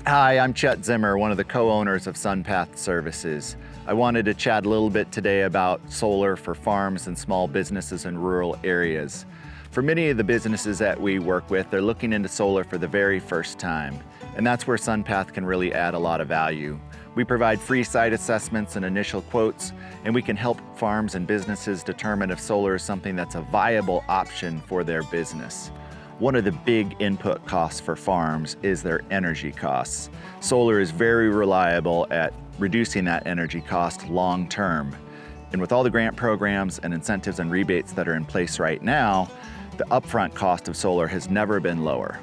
Hi, I'm Chet Zimmer, one of the co-owners of Sunpath Services. I wanted to chat a little bit today about solar for farms and small businesses in rural areas. For many of the businesses that we work with, they're looking into solar for the very first time, and that's where Sunpath can really add a lot of value. We provide free site assessments and initial quotes, and we can help farms and businesses determine if solar is something that's a viable option for their business. One of the big input costs for farms is their energy costs. Solar is very reliable at reducing that energy cost long term. And with all the grant programs and incentives and rebates that are in place right now, the upfront cost of solar has never been lower.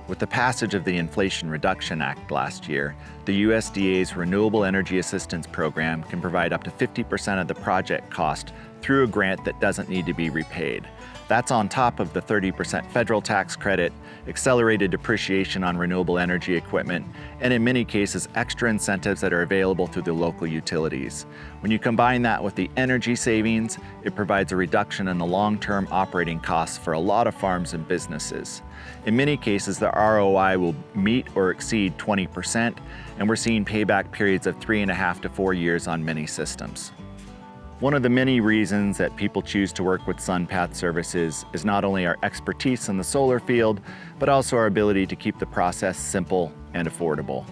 With the passage of the Inflation Reduction Act last year, the USDA's Renewable Energy Assistance Program can provide up to 50% of the project cost through a grant that doesn't need to be repaid. That's on top of the 30% federal tax credit, accelerated depreciation on renewable energy equipment, and in many cases, extra incentives that are available through the local utilities. When you combine that with the energy savings, it provides a reduction in the long-term operating costs for a lot of farms and businesses. In many cases, the ROI will meet or exceed 20%, and we're seeing payback periods of 3.5 to 4 years on many systems. One of the many reasons that people choose to work with Sunpath Services is not only our expertise in the solar field, but also our ability to keep the process simple and affordable.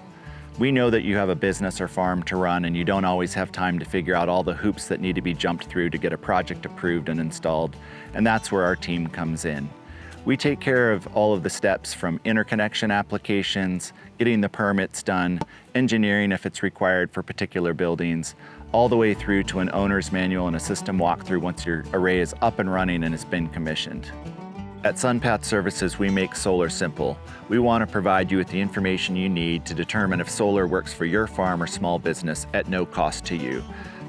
We know that you have a business or farm to run and you don't always have time to figure out all the hoops that need to be jumped through to get a project approved and installed, and that's where our team comes in. We take care of all of the steps from interconnection applications, getting the permits done, engineering if it's required for particular buildings, all the way through to an owner's manual and a system walkthrough once your array is up and running and has been commissioned. At Sunpath Services, we make solar simple. We want to provide you with the information you need to determine if solar works for your farm or small business at no cost to you.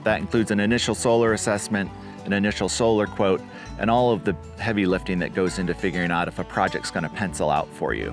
That includes an initial solar assessment, an initial solar quote, and all of the heavy lifting that goes into figuring out if a project's going to pencil out for you.